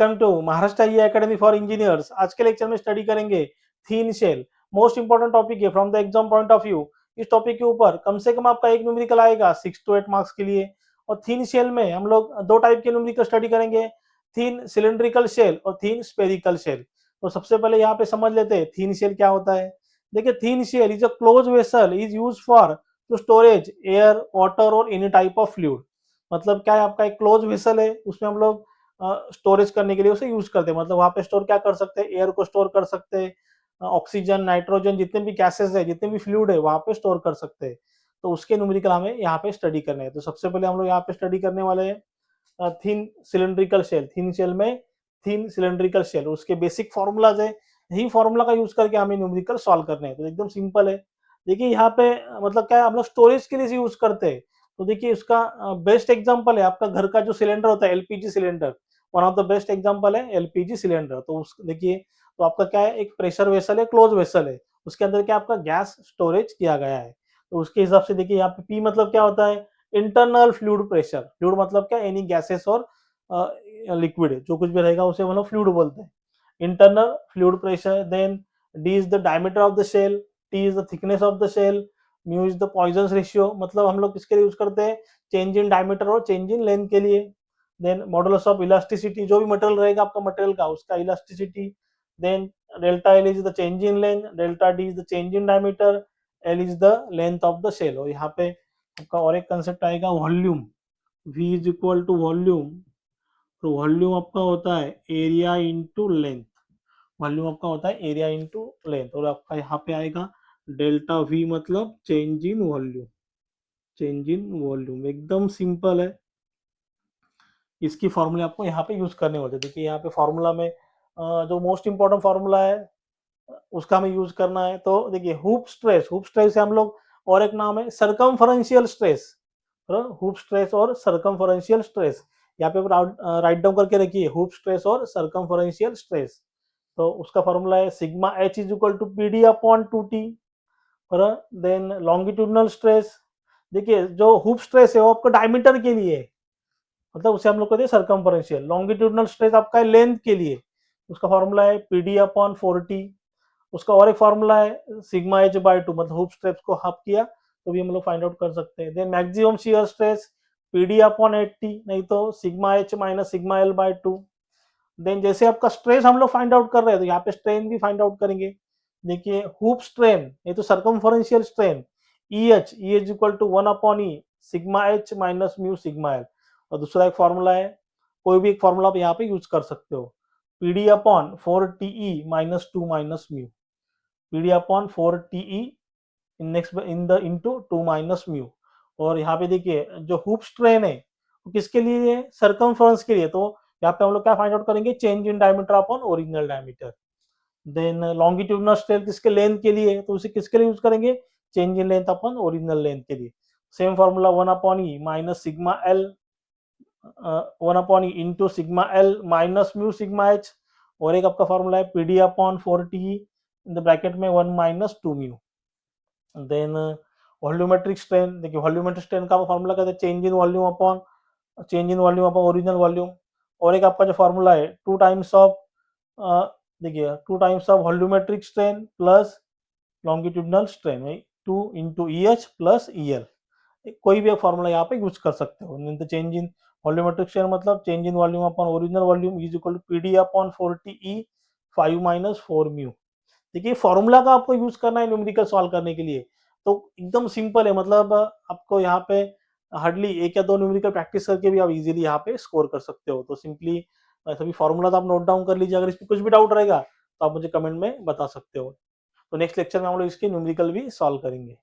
Welcome to Maharashtra E academy for engineers. आज के lecture में स्टडी करेंगे thin shell. Most important topic है from the exam point of view. इस topic के ऊपर कम से कम आपका एक न्यूमेरिकल आएगा 6 to 8 मार्क्स के लिए। और थीन शेल में हम लोग दो टाइप के न्यूमेरिकल स्टडी करेंगे, थीन सिलेंड्रिकल शेल और थीन स्पेरिकल शेल। तो सबसे पहले यहाँ पे समझ लेते हैं थीन शेल क्या होता है। देखिए, thin shell is a close vessel is use for to storage air, water और एनी टाइप ऑफ फ्लूइड। मतलब क्या है, आपका एक क्लोज वेसल है, उसमें हम लोग स्टोरेज करने के लिए उसे यूज करते हैं। मतलब वहां पे स्टोर क्या कर सकते हैं, एयर को स्टोर कर सकते हैं, ऑक्सीजन, नाइट्रोजन, जितने भी गैसेस है, जितने भी फ्लूइड है वहां पे स्टोर कर सकते हैं। तो उसके न्यूमेरिकल हमें यहाँ पे स्टडी करने हैं। तो सबसे पहले हम लोग यहाँ पे स्टडी करने वाले हैं थीन सिलेंड्रिकल शेल। थीन शेल में थीन सिलेंड्रिकल शेल, उसके बेसिक फॉर्मूलाज है, यही फॉर्मूला का यूज करके हमें न्यूमेरिकल सॉल्व करने हैं। तो एकदम सिंपल है। देखिए यहाँ पे मतलब क्या है, हम लोग स्टोरेज के लिए यूज करते हैं। तो देखिए इसका बेस्ट एग्जांपल है आपका घर का जो सिलेंडर होता है, LPG cylinder. One of the best example है एलपीजी सिलेंडर। तो उस देखिए, तो आपका क्या है, एक प्रेशर वेसल है, क्लोज वेसल है, उसके अंदर क्या आपका गैस स्टोरेज किया गया है। तो उसके हिसाब से देखिए यहाँ पे पी मतलब क्या होता है, इंटरनल फ्लूइड प्रेशर। फ्लूइड मतलब क्या, एनी गैसेस और लिक्विड जो कुछ भी रहेगा उसे मतलब फ्लूइड बोलते हैं, internal fluid pressure. Then D is the diameter of the shell, T is the thickness of the shell, mu is the Poisson ratio. मतलब हम लोग किसके लिए यूज करते हैं, चेंज इन डायमीटर और चेंज इन लेंथ के लिए। देन मॉडुलस ऑफ इलास्टिसिटी, जो भी मटेरियल रहेगा आपका मटेरियल का, उसका elasticity. Then delta L is the change in length, delta D is the change in diameter, L is the length of the shell. और यहाँ पे आपका और एक कंसेप्ट आएगा volume, V is equal to volume. तो वॉल्यूम आपका होता है एरिया इंटू लेंथ। वॉल्यूम आपका होता है एरिया इंटू लेंथ। और आपका यहाँ पे आएगा डेल्टा वी, मतलब change in volume. Change in volume एकदम सिंपल है। इसकी फॉर्मूले आपको यहाँ पे यूज करने होते हैं। देखिए यहाँ पे फॉर्मूला में जो मोस्ट इंपॉर्टेंट फॉर्मूला है उसका हमें यूज करना है। तो देखिए हुप स्ट्रेस, हुप स्ट्रेस से हम लोग, और एक नाम है सरकमफरेंशियल स्ट्रेस। हुप स्ट्रेस और सरकमफरेंशियल स्ट्रेस यहाँ पे राइट डाउन करके रखिए, हुप स्ट्रेस और सरकमफरेंशियल स्ट्रेस। तो उसका फॉर्मूला है sigma H is equal to P D upon 2t। Then longitudinal stress, देखिए जो हुप स्ट्रेस है वो आपको डायमीटर के लिए है, मतलब उसे हम लोग कहते हैं सरकमफरेंशियल। लॉन्गिट्यूडनल स्ट्रेस आपका है लेंथ के लिए, उसका फॉर्मूला है पीडी अपॉन 4t। उसका और एक फॉर्मूला है सिग्मा एच बाय 2, मतलब हुप स्ट्रेस को हाफ किया तो भी हम लोग फाइंड आउट कर सकते हैं। Then maximum shear stress PD upon 8t, नहीं तो sigma H minus sigma L by 2। देन जैसे आपका स्ट्रेस हम लोग फाइंड आउट कर रहे हैं तो यहाँ पे स्ट्रेन भी फाइंड आउट करेंगे। देखिए हुप स्ट्रेन, ये तो circumferential strain, E H equal to 1 upon E sigma H minus mu sigma L. और दूसरा एक फॉर्मूला है, कोई भी एक फॉर्मूला आप यहाँ पे यूज कर सकते हो, PD upon 4 T minus 2 minus mu, PD upon 4 T next in the into 2 minus mu. और यहाँ पे देखिए जो हुप स्ट्रेन है वो किसके लिए है, सरकमफ्रेंस के लिए। तो यहाँ पे हम लोग क्या फाइंड आउट करेंगे, change in diameter upon original diameter. Then longitudinal strain किसके, लेंथ के लिए, तो उसे किसके लिए यूज करेंगे, change in length upon original length के लिए। Same formula 1 upon E minus sigma L, 1 upon E into sigma L minus mu sigma H. और एक आपका फॉर्मूला है PD upon 4 T in the bracket में 1 minus 2 mu. Then volumetric strain, देखिए volumetric strain का formula कहते हैं change in volume upon original volume. और एक आपका जो फॉर्मूला है 2 टाइम्स ऑफ, देखिए 2 times of volumetric strain plus longitudinal strain, 2 into E H plus E L. कोई भी एक फॉर्मूला यहाँ पे यूज कर सकते हो। नहीं तो चेंज इन वॉल्यूमेट्रिक स्ट्रेन मतलब change in volume upon original volume is equal to PD upon 4 T 5 minus 4 mu. देखिए फॉर्मूला का आपको यूज करना है न्यूमेरिकल सॉल्व करने के लिए, तो एकदम सिंपल है। मतलब आपको यहाँ पे हार्डली एक या दो न्यूमेरिकल प्रैक्टिस करके भी आप इजीली यहाँ पे स्कोर कर सकते हो। तो सिंपली सभी फॉर्मूला तो आप नोट डाउन कर लीजिए। अगर इसमें कुछ भी डाउट रहेगा तो आप मुझे कमेंट में बता सकते हो। तो नेक्स्ट लेक्चर में हम लोग इसके न्यूमेरिकल भी सॉल्व करेंगे।